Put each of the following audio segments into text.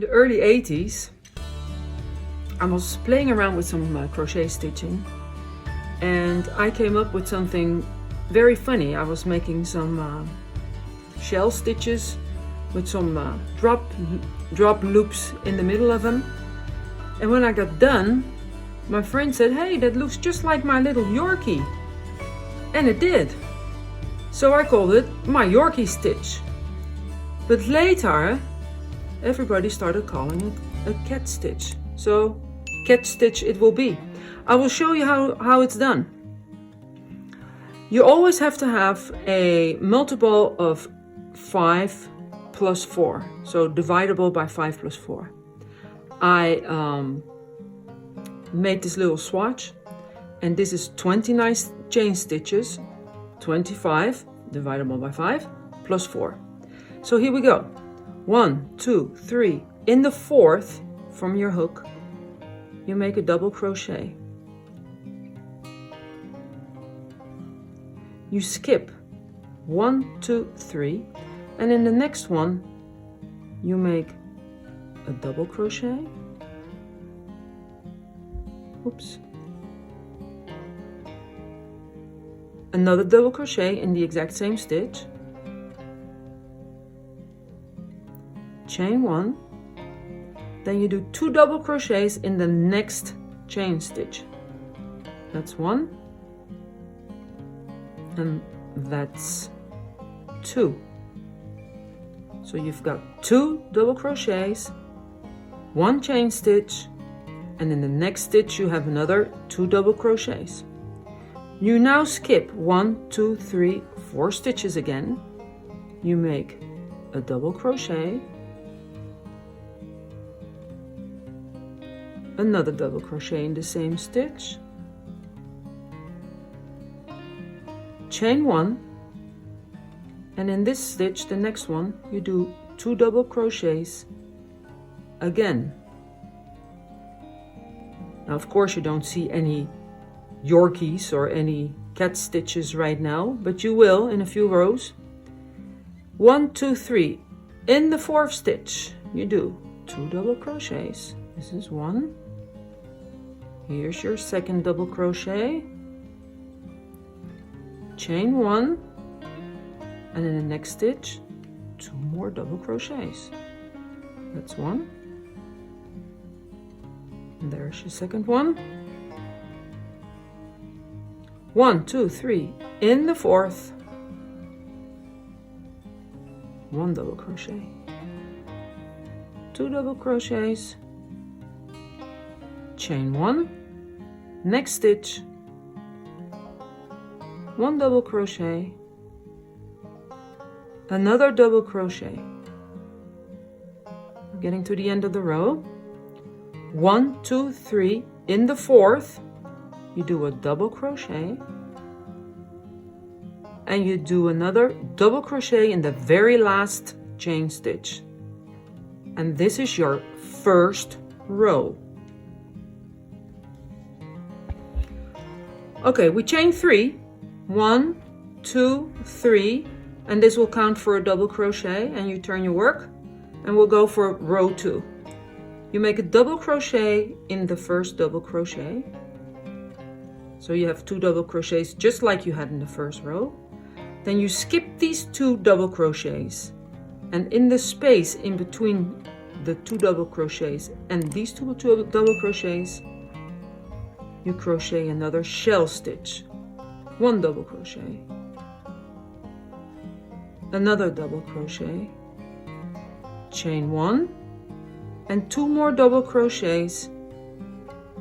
the early 80s, I was playing around with some crochet stitching, and I came up with something very funny. I was making some shell stitches with some drop loops in the middle of them, and when I got done, my friend said, "Hey, that looks just like my little Yorkie," and it did. So I called it my Yorkie stitch. But later, everybody started calling it a cat stitch. So cat stitch it will be. I will show you how it's done. You always have to have a multiple of 5 plus 4. So dividable by 5 plus 4. I made this little swatch, and this is 29 chain stitches, 25 dividable by 5 plus 4. So here we go. 1, 2, 3. In the 4th from your hook, you make a double crochet. You skip 1, 2, 3, and in the next one, you make a double crochet. Oops. Another double crochet in the exact same stitch. Chain 1, then you do 2 double crochets in the next chain stitch. That's 1, and that's 2. So you've got 2 double crochets, 1 chain stitch, and in the next stitch you have another 2 double crochets. You now skip 1, 2, 3, 4 stitches again. You make a double crochet, another double crochet in the same stitch, chain 1, and in this stitch, the next one, you do 2 double crochets again. Now of course you don't see any Yorkies or any cat stitches right now, but you will in a few rows. 1, 2, 3. In the 4th stitch, you do 2 double crochets. This is 1. Here's your second double crochet. Chain 1, and in the next stitch, 2 more double crochets. That's 1. And there's your second one. 1, 2, 3. In the 4th, 1 double crochet, 2 double crochets, chain 1, next stitch, 1 double crochet, another double crochet. Getting to the end of the row. 1, 2, 3. In the 4th, you do a double crochet, and you do another double crochet in the very last chain stitch. And this is your first row. Okay, we chain 3. 1, 2, 3, and this will count for a double crochet, and you turn your work, and we'll go for row 2. You make a double crochet in the first double crochet. So you have 2 double crochets just like you had in the first row. Then you skip these 2 double crochets, and in the space in between the 2 double crochets and these 2 double crochets, you crochet another shell stitch. 1 double crochet, another double crochet, chain 1, and 2 more double crochets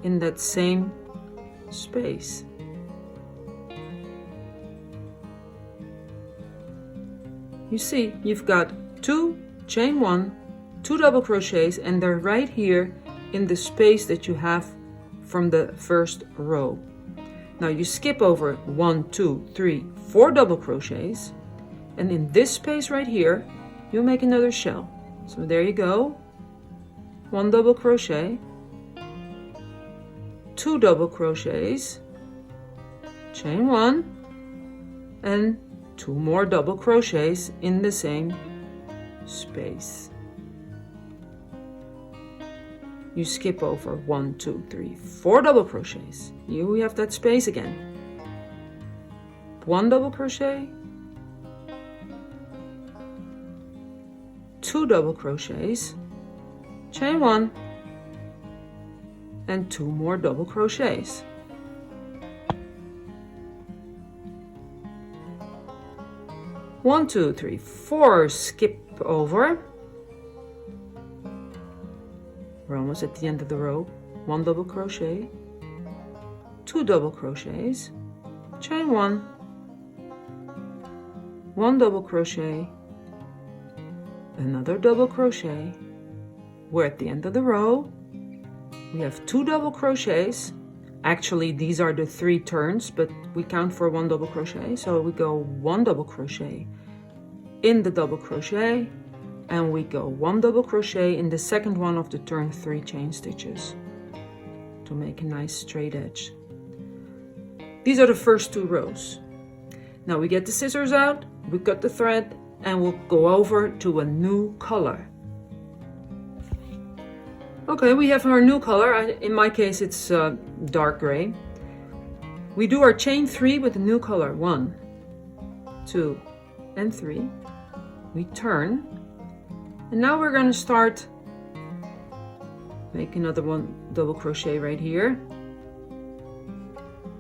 in that same space. You see, you've got 2 chain 1, 2 double crochets, and they're right here in the space that you have from the first row. Now you skip over 1, 2, 3, 4 double crochets, and in this space right here, you'll make another shell. So there you go. 1 double crochet, 2 double crochets, chain 1, and 2 more double crochets in the same space. you skip over 1, 2, 3, 4 double crochets. Here we have that space again. 1 double crochet, 2 double crochets, chain 1, and 2 more double crochets. One, 2, 3, 4, skip over. We're almost at the end of the row. 1 double crochet, 2 double crochets, chain 1, 1 double crochet, another double crochet. We're at the end of the row. We have 2 double crochets. Actually, these are the 3 turns, but we count for 1 double crochet. So we go 1 double crochet in the double crochet, and we go 1 double crochet in the second one of the turn 3 chain stitches to make a nice straight edge. These are the first 2 rows. Now we get the scissors out, we cut the thread, and we'll go over to a new color. Okay, we have our new color. In my case, it's dark gray. We do our chain 3 with the new color. 1, 2, and 3. We turn, and now we're going to start. Make another 1 double crochet right here.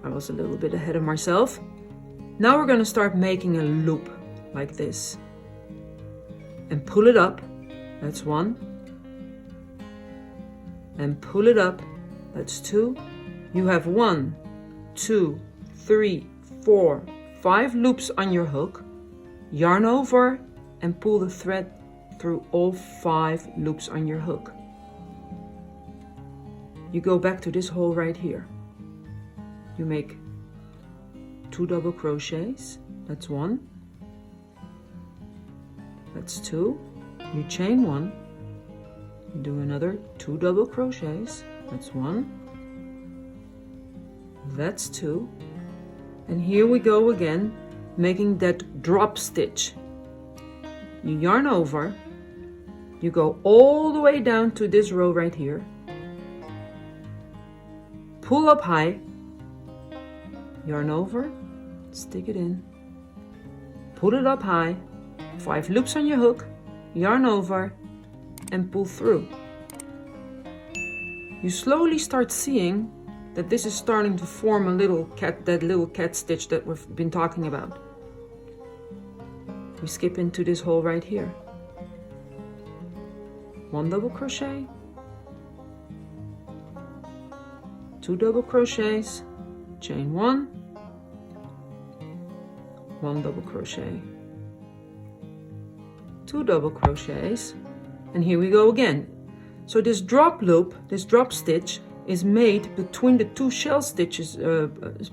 I was a little bit ahead of myself. Now we're going to start making a loop like this, and pull it up. That's 1. And pull it up, that's 2. You have 1, 2, 3, 4, 5 loops on your hook. Yarn over and pull the thread through all 5 loops on your hook. You go back to this hole right here. You make 2 double crochets, that's 1. That's 2. You chain 1. Do another 2 double crochets, that's 1, that's 2, and here we go again, making that drop stitch. You yarn over, you go all the way down to this row right here, pull up high, yarn over, stick it in, pull it up high, 5 loops on your hook, yarn over, and pull through. You slowly start seeing that this is starting to form a little cat, that little cat stitch that we've been talking about. We skip into this hole right here. 1 double crochet, 2 double crochets, chain 1, 1 double crochet, 2 double crochets, and here we go again. So this drop loop, this drop stitch, is made between the 2 shell stitches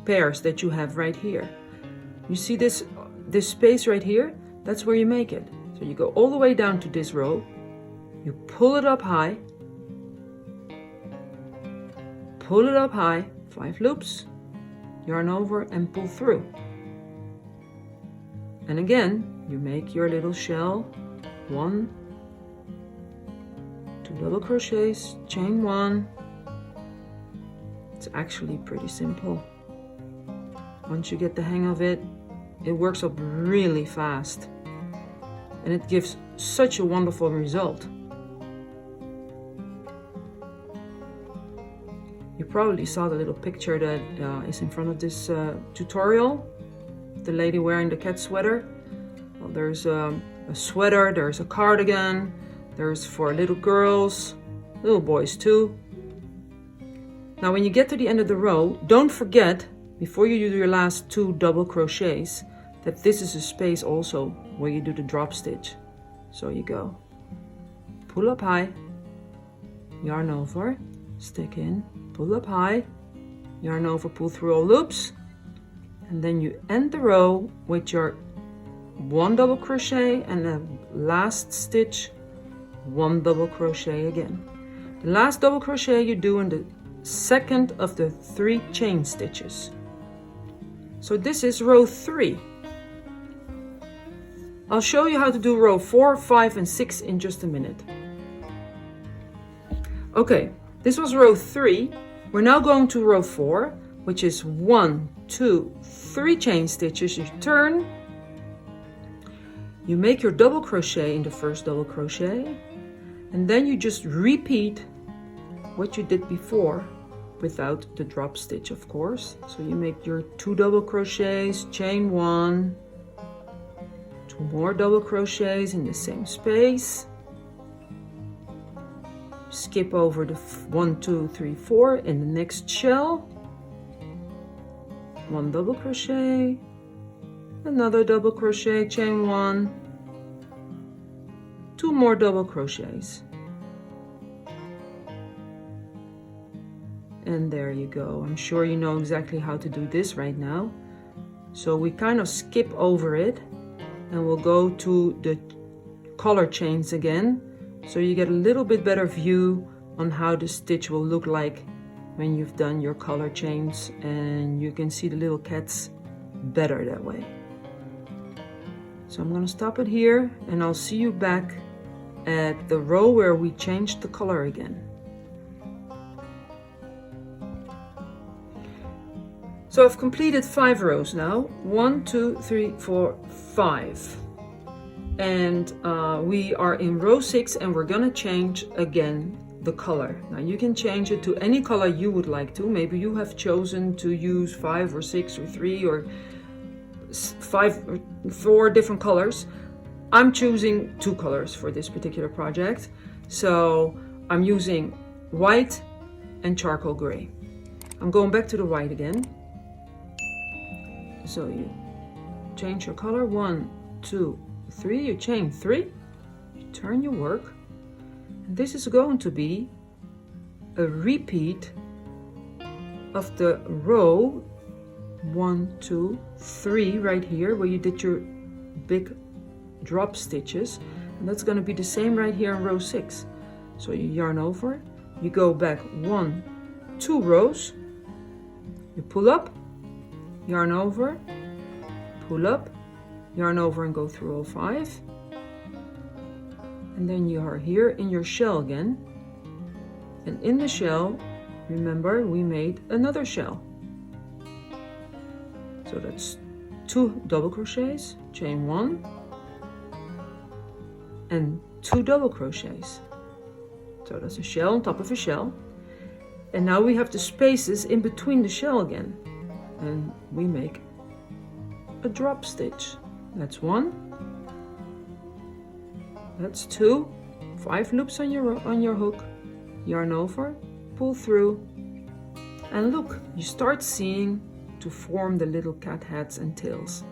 pairs that you have right here. You see this space right here? That's where you make it. So you go all the way down to this row, you pull it up high, 5 loops, yarn over and pull through. And again, you make your little shell, 1, 2 double crochets, chain 1. It's actually pretty simple. Once you get the hang of it, it works up really fast, and it gives such a wonderful result. You probably saw the little picture that is in front of this tutorial, the lady wearing the cat sweater. Well, there's a sweater, there's a cardigan, there's for little girls, little boys too. Now when you get to the end of the row, don't forget, before you do your last 2 double crochets, that this is a space also where you do the drop stitch. So you go, pull up high, yarn over, stick in, pull up high, yarn over, pull through all loops, and then you end the row with your 1 double crochet and the last stitch, 1 double crochet again. The last double crochet you do in the second of the 3 chain stitches. So this is row 3. I'll show you how to do row 4, 5, and 6 in just a minute. Okay, This was row 3. We're now going to row 4, which is 1, 2, 3 chain stitches. You turn, you make your double crochet in the first double crochet, and then you just repeat what you did before without the drop stitch, of course. So you make your 2 double crochets, chain 1, 2 more double crochets in the same space, skip over the 1, 2, 3, 4 in the next shell, 1 double crochet, another double crochet, chain 1, 2 more double crochets, and there you go. I'm sure you know exactly how to do this right now. So we kind of skip over it and we'll go to the color chains again, so you get a little bit better view on how the stitch will look like when you've done your color chains, and you can see the little cats better that way. So I'm going to stop it here, and I'll see you back at the row where we changed the color again. So I've completed 5 rows now. 1, 2, 3, 4, 5. And we are in row 6, and we're gonna change again the color. Now you can change it to any color you would like to. Maybe you have chosen to use 5 or 6 or 3 or 5 or 4 different colors. I'm choosing 2 colors for this particular project. So I'm using white and charcoal gray. I'm going back to the white again. So you change your color, 1, 2, 3, you chain 3, you turn your work, and this is going to be a repeat of the row 1, 2, 3 right here where you did your big drop stitches, and that's going to be the same right here in row 6. So you yarn over, you go back 1, 2 rows, you pull up, yarn over, pull up, yarn over, and go through all 5, and then you are here in your shell again, and in the shell, remember, we made another shell. So that's 2 double crochets, chain 1, and 2 double crochets. So that's a shell on top of a shell, and now we have the spaces in between the shell again, and we make a drop stitch. That's 1, that's 2, 5 loops on your hook, yarn over, pull through, and look, you start seeing to form the little cat heads and tails.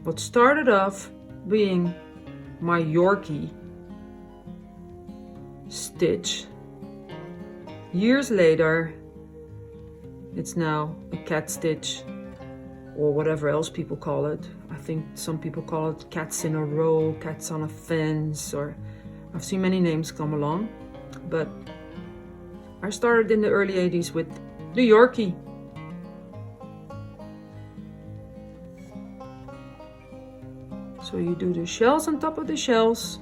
What started off being my Yorkie stitch, years later it's now a cat stitch, or whatever else people call it. I think some people call it cats in a row, cats on a fence, or I've seen many names come along. But I started in the early 80s with the Yorkie. So you do the shells on top of the shells,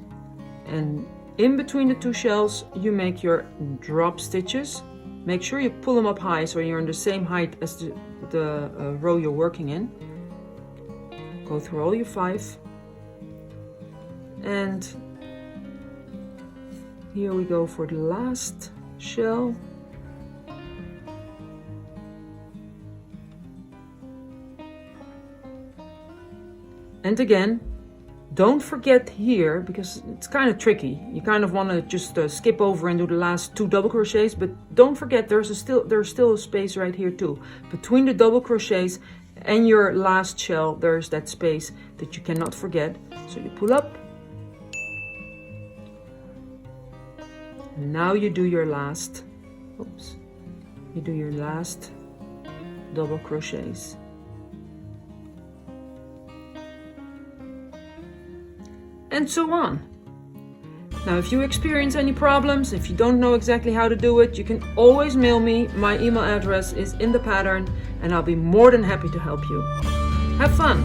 and in between the 2 shells you make your drop stitches. Make sure you pull them up high so you're on the same height as the row you're working in. Go through all your 5, and here we go for the last shell. And again, don't forget here, because it's kind of tricky. You kind of want to just skip over and do the last 2 double crochets, but don't forget there's still a space right here too. Between the double crochets and your last shell, there's that space that you cannot forget. So you pull up. And now you do your last, you do your last double crochets. And so on. Now, if you experience any problems, if you don't know exactly how to do it, you can always mail me. My email address is in the pattern, and I'll be more than happy to help you. Have fun!